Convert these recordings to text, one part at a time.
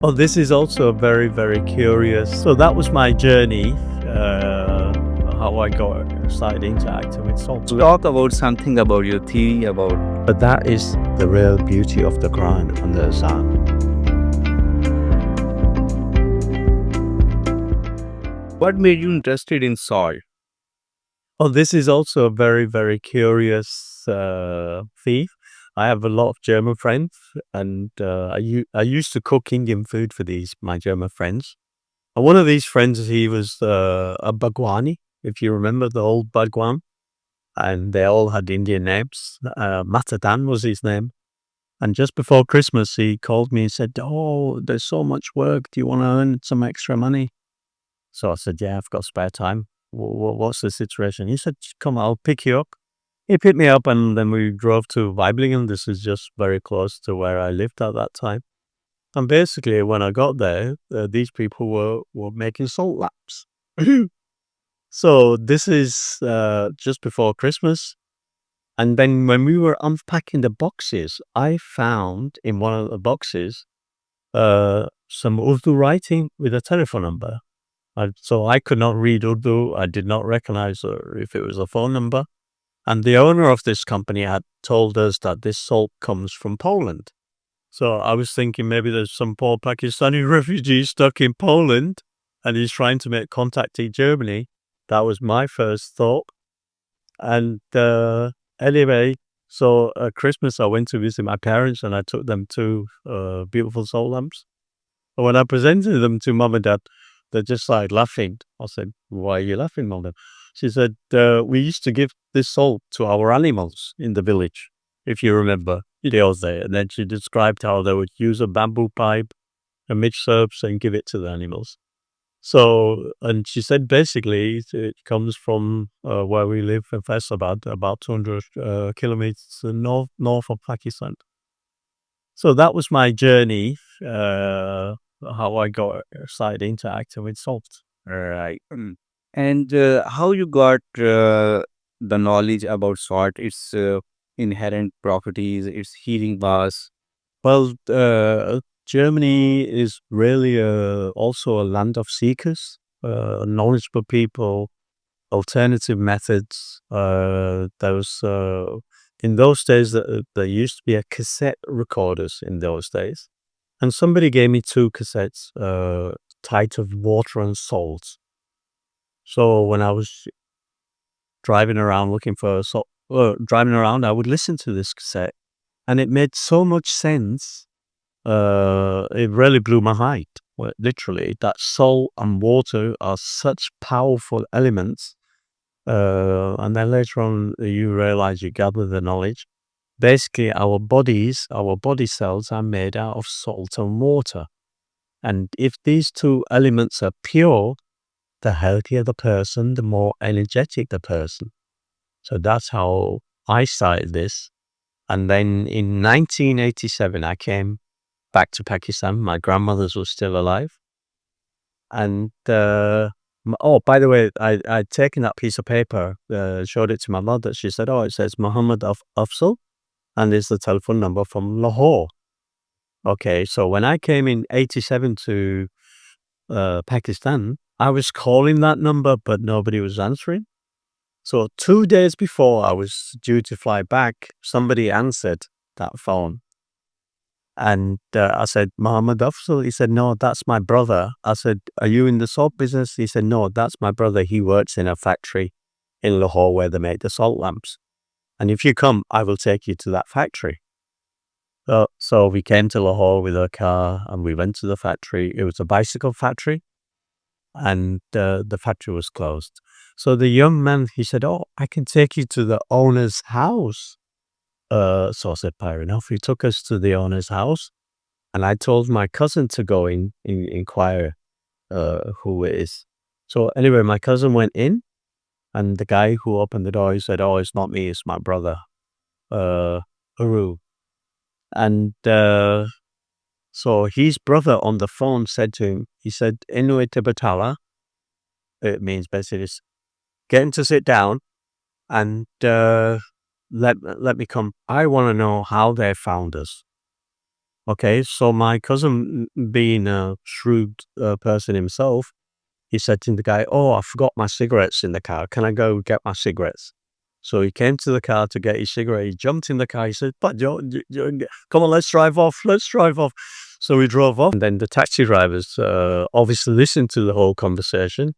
Oh, this is also very, very curious. So that was my journey, how I got started interacting with salt. Talk about something about your theory about But that is the real beauty of the Quran and the Azam. what made you interested in salt. Oh, this is also a very, very curious thief. I have a lot of German friends, and I used to cook Indian food for my German friends. And one of these friends, he was a Bhagwani, if you remember the old Bhagwan, and they all had Indian names. Matadan was his name. And just before Christmas, he called me and said, "Oh, there's so much work. Do you want to earn some extra money?" So I said, "Yeah, I've got spare time. What's the situation?" He said, "Come, I'll pick you up." He picked me up, and then we drove to Weiblingen. This is just very close to where I lived at that time. And basically, when I got there, these people were making salt laps. So this is just before Christmas. And then when we were unpacking the boxes, I found in one of the boxes some Urdu writing with a telephone number. So I could not read Urdu. I did not recognize if it was a phone number. And the owner of this company had told us that this salt comes from Poland. So I was thinking maybe there's some poor Pakistani refugee stuck in Poland and he's trying to make contact in Germany. That was my first thought. And anyway, so at Christmas I went to visit my parents and I took them to beautiful salt lamps. But when I presented them to mom and dad, they just started laughing. I said, "Why are you laughing, mom?" She said, "We used to give this salt to our animals in the village, if you remember the old day." And then she described how they would use a bamboo pipe and mix herbs and give it to the animals. So, and she said basically it comes from where we live in Faisalabad, about 200 kilometers north of Pakistan. So that was my journey, how I got started interacting with salt. Right. And how you got the knowledge about salt, its inherent properties, its healing powers. Well, Germany is really also a land of seekers, knowledgeable people, alternative methods. In those days, there used to be a cassette recorders in those days. And somebody gave me two cassettes, tied of water and salt. So when I was driving around looking for salt, driving around, I would listen to this cassette and it made so much sense. It really blew my mind. Well, literally, that salt and water are such powerful elements. And then later on, you realize you gather the knowledge. Basically, our body cells are made out of salt and water. And if these two elements are pure, the healthier the person, the more energetic the person. So that's how I started this. And then in 1987, I came back to Pakistan. My grandmothers were still alive. And, oh, by the way, I'd taken that piece of paper, showed it to my mother. She said, "Oh, it says Muhammad Afzal, and it's the telephone number from Lahore." Okay, so when I came in 87 to Pakistan, I was calling that number, but nobody was answering. So 2 days before I was due to fly back, somebody answered that phone. And I said, "Muhammad Afzal?" He said, "No, that's my brother." I said, "Are you in the salt business?" He said, "No, that's my brother. He works in a factory in Lahore where they make the salt lamps. And if you come, I will take you to that factory." So we came to Lahore with a car and we went to the factory. It was a bicycle factory and the factory was closed. So the young man, he said, "Oh, I can take you to the owner's house." So I said, "Fair enough." He took us to the owner's house. And I told my cousin to go inquire who it is. So anyway, my cousin went in, and the guy who opened the door, he said, "Oh, it's not me, it's my brother, uh, Uru." And so his brother on the phone said to him, he said, "Inuit Batala," it means basically, get him to sit down and let me come. I want to know how they found us. Okay, so my cousin, being a shrewd person himself, he said to the guy, "Oh, I forgot my cigarettes in the car. Can I go get my cigarettes?" So he came to the car to get his cigarette. He jumped in the car. He said, "But come on, let's drive off. Let's drive off." So we drove off. And then the taxi drivers obviously listened to the whole conversation.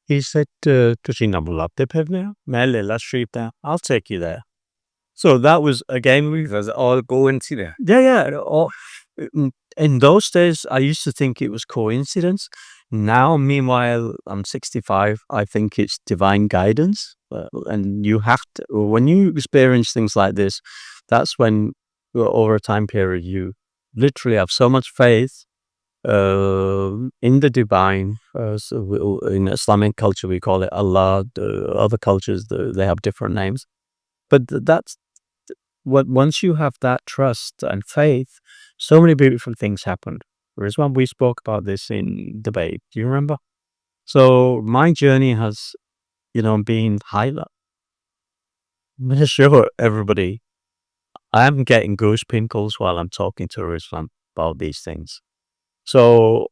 He said, "Tusi namulapte pevne? Mele la street there. I'll take you there." So that was again we It was all coincidence. yeah. In those days, I used to think it was coincidence. Now, meanwhile, I'm 65. I think it's divine guidance. And you have to, when you experience things like this, that's when, over a time period, you literally have so much faith in the divine. In Islamic culture, we call it Allah. Other cultures, they have different names. But that's what once you have that trust and faith, so many beautiful things happened. Rizwan, we spoke about this in debate. Do you remember? So my journey has, been highlight. I'm gonna show everybody. I'm getting goose pimples while I'm talking to Rizwan about these things. So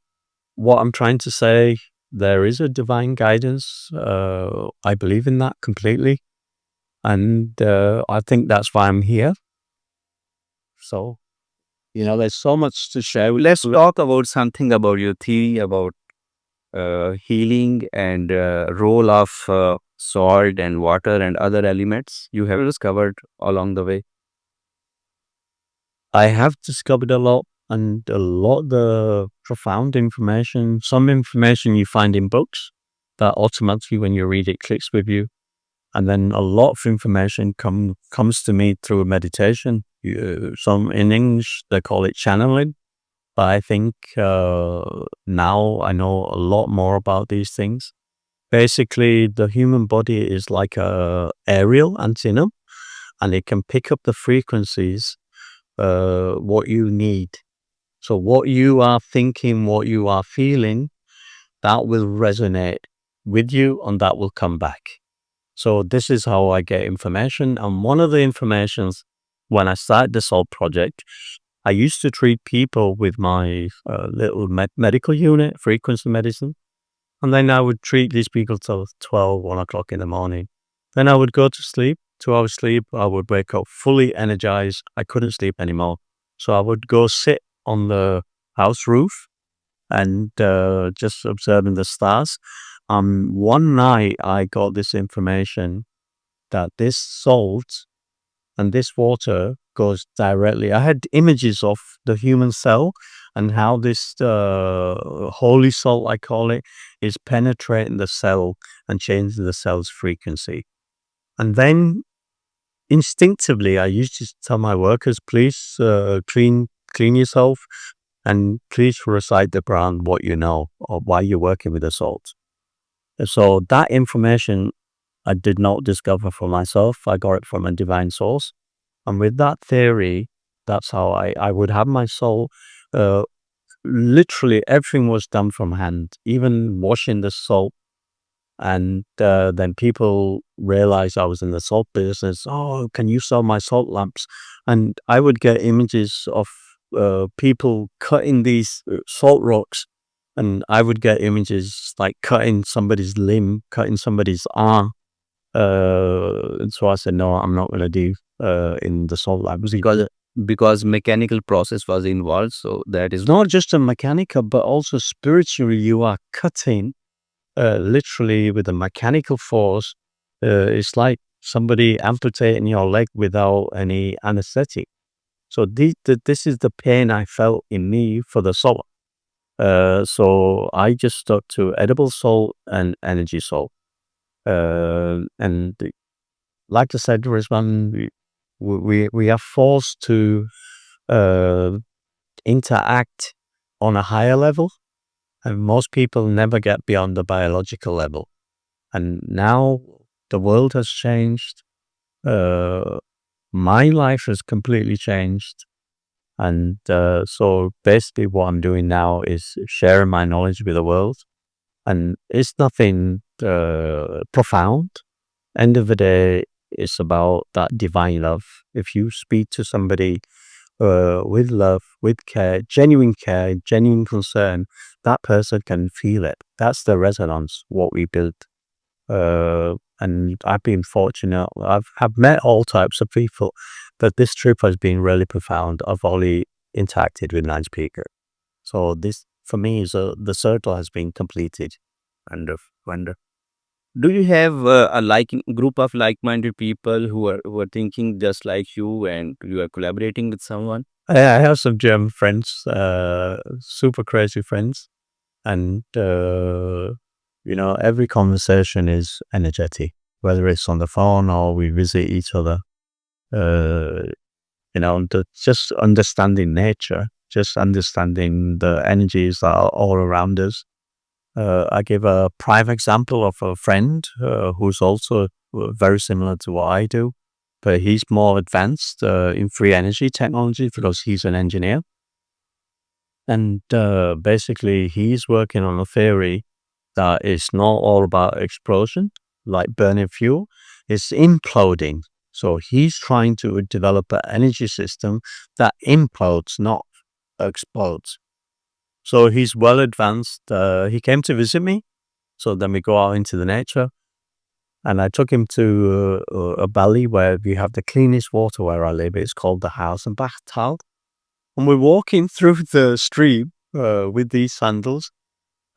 what I'm trying to say, there is a divine guidance. I believe in that completely, and I think that's why I'm here. So there's so much to share. Let's talk about something about your theory about healing and role of salt and water and other elements you have discovered along the way. I have discovered a lot, and a lot of the profound information, some information you find in books that automatically when you read it clicks with you. And then a lot of information comes to me through meditation. Some in English, they call it channeling. But I think now I know a lot more about these things. Basically, the human body is like a aerial antenna, and it can pick up the frequencies what you need. So what you are thinking, what you are feeling, that will resonate with you, and that will come back. So this is how I get information. And one of the informations, when I started this whole project, I used to treat people with my little medical unit, frequency medicine. And then I would treat these people till 12, 1 o'clock in the morning. Then I would go to sleep, 2 hours sleep. I would wake up fully energized. I couldn't sleep anymore. So I would go sit on the house roof and just observing the stars. One night I got this information that this salt and this water goes directly. I had images of the human cell and how this holy salt, I call it, is penetrating the cell and changing the cell's frequency. And then instinctively, I used to tell my workers, please clean yourself and please recite the Quran, what you know, or why you're working with the salt. And so that information I did not discover for myself. I got it from a divine source. And with that theory, that's how I would have my soul. Uh, Literally, everything was done from hand, even washing the salt. And then people realized I was in the salt business. Oh, can you sell my salt lamps? And I would get images of people cutting these salt rocks. And I would get images like cutting somebody's limb, cutting somebody's arm. And so I said, no, I'm not going to do in the salt labs Because mechanical process was involved, so that is not just a mechanical, but also spiritually. You are cutting literally with a mechanical force. It's like somebody amputating your leg without any anesthetic. So this is the pain I felt in me for the salt. So I just stuck to edible salt and energy salt. And like I said, Rizwan, we are forced to uh, interact on a higher level, and most people never get beyond the biological level. And now the world has changed. Uh, my life has completely changed. And so basically, what I'm doing now is sharing my knowledge with the world. And it's nothing profound. End of the day, it's about that divine love. If you speak to somebody with love, with care, genuine concern, that person can feel it. That's the resonance, what we build. And I've been fortunate. I've met all types of people, but this trip has been really profound. I've only interacted with nice people. So this, for me, is the circle has been completed. Wonderful. Wonderful. Do you have a group of like-minded people who are thinking just like you, and you are collaborating with someone? I have some German friends, super crazy friends, and every conversation is energetic, whether it's on the phone or we visit each other. Uh, just understanding nature, just understanding the energies that are all around us. I give a prime example of a friend who's also very similar to what I do, but he's more advanced in free energy technology because he's an engineer. And basically, he's working on a theory that is not all about explosion, like burning fuel, it's imploding. So he's trying to develop an energy system that implodes, not explodes. So he's well advanced. He came to visit me. So then we go out into the nature. And I took him to a valley where we have the cleanest water where I live. It's called the Hausenbachtal. And we're walking through the stream with these sandals.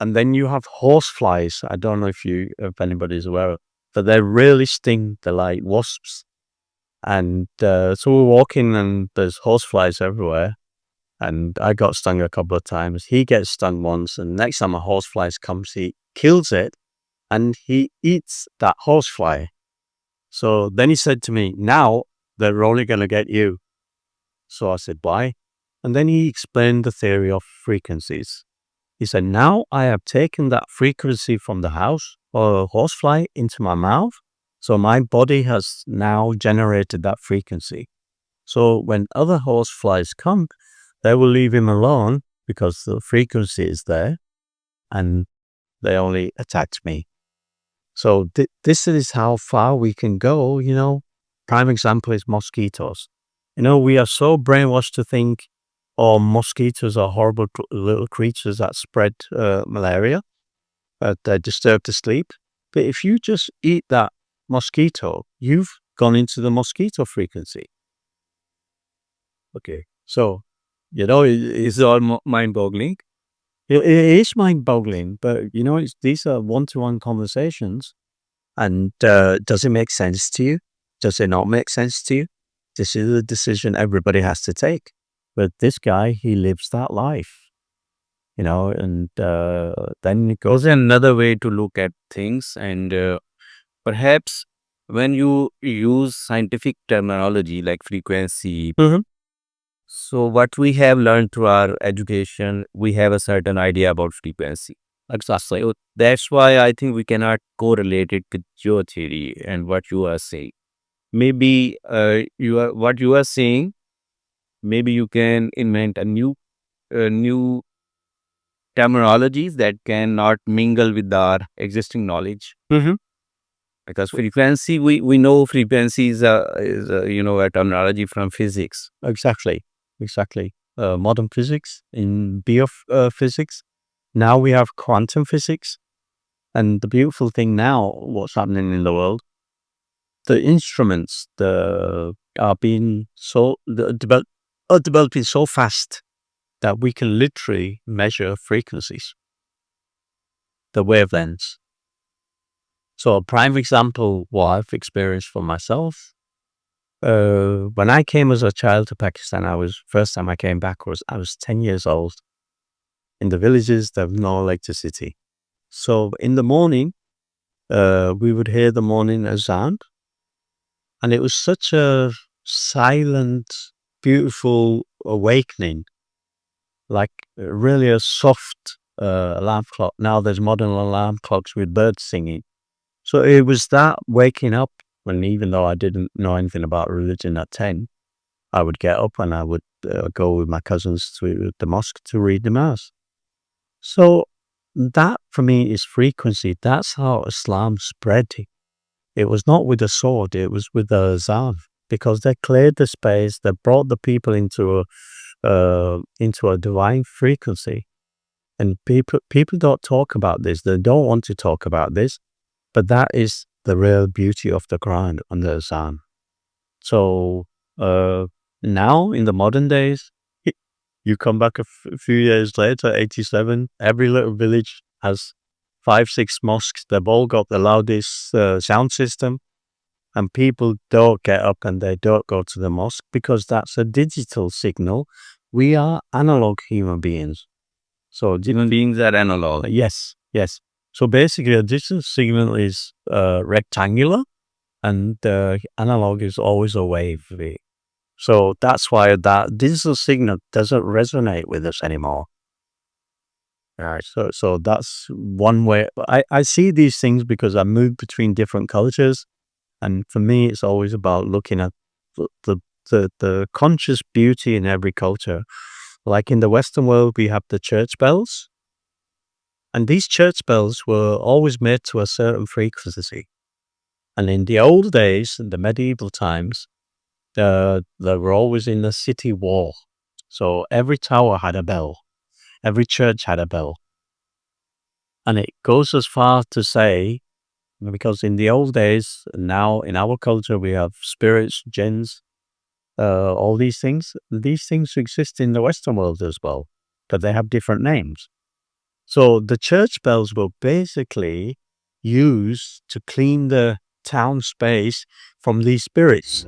And then you have horseflies. I don't know if anybody's aware of, but they really sting. They're like wasps. And so we're walking and there's horseflies everywhere. And I got stung a couple of times. He gets stung once. And next time a horsefly comes, he kills it and he eats that horsefly. So then he said to me, now they're only going to get you. So I said, why? And then he explained the theory of frequencies. He said, now I have taken that frequency from the house or horsefly into my mouth. So my body has now generated that frequency. So when other horseflies come, they will leave him alone because the frequency is there and they only attacked me. So this is how far we can go, Prime example is mosquitoes. We are so brainwashed to think, oh, mosquitoes are horrible little creatures that spread malaria, that disturb the sleep. But if you just eat that mosquito, you've gone into the mosquito frequency. Okay. So, It's all mind-boggling. it is mind-boggling, but these are one-to-one conversations. And does it make sense to you? Does it not make sense to you? This is a decision everybody has to take. But this guy, he lives that life, and then it goes. There's another way to look at things, and perhaps when you use scientific terminology like frequency, Mhm. so what we have learned through our education, we have a certain idea about frequency. Exactly. So that's why I think we cannot correlate it with your theory and what you are saying. Maybe what you are saying. Maybe you can invent a new terminologies that cannot mingle with our existing knowledge. Mhm. Because frequency, we know frequency is a terminology from physics. Exactly. Exactly. Modern physics, in biophysics. Now we have quantum physics. And the beautiful thing now, what's happening in the world, the instruments are being are developing so fast that we can literally measure frequencies, the wavelengths. So a prime example, what I've experienced for myself, when I came as a child to Pakistan, first time I came back I was 10 years old. In the villages, there was no electricity. So in the morning, we would hear the morning azan, and it was such a silent, beautiful awakening, like really a soft alarm clock. Now there's modern alarm clocks with birds singing. So it was that waking up when, even though I didn't know anything about religion at 10, I would get up and I would go with my cousins to the mosque to read the mass. So that for me is frequency. That's how Islam spread. It was not with a sword, it was with the azan. because they cleared the space, they brought the people into a divine frequency. And people don't talk about this. They don't want to talk about this, but that is the real beauty of the Quran and the Azam. So uh, now in the modern days, you come back a few years later, 87, every little village has 5, 6 mosques. They've all got the loudest sound system, and people don't get up and they don't go to the mosque because that's a digital signal. We are analog human beings. So Human beings are analog. yes, yes. So basically, a digital signal is rectangular, and the analog is always a wave. So that's why that digital signal doesn't resonate with us anymore. Right. So that's one way. I see these things because I move between different cultures, and for me, it's always about looking at the the, the conscious beauty in every culture. Like in the Western world, we have the church bells, and these church bells were always made to a certain frequency. And in the old days, in the medieval times, they were always in the city wall. So every tower had a bell, every church had a bell. And it goes as far to say, because in the old days, now in our culture, we have spirits, jinns, all these things. These things exist in the Western world as well, but they have different names. So the church bells were basically used to clean the town space from these spirits.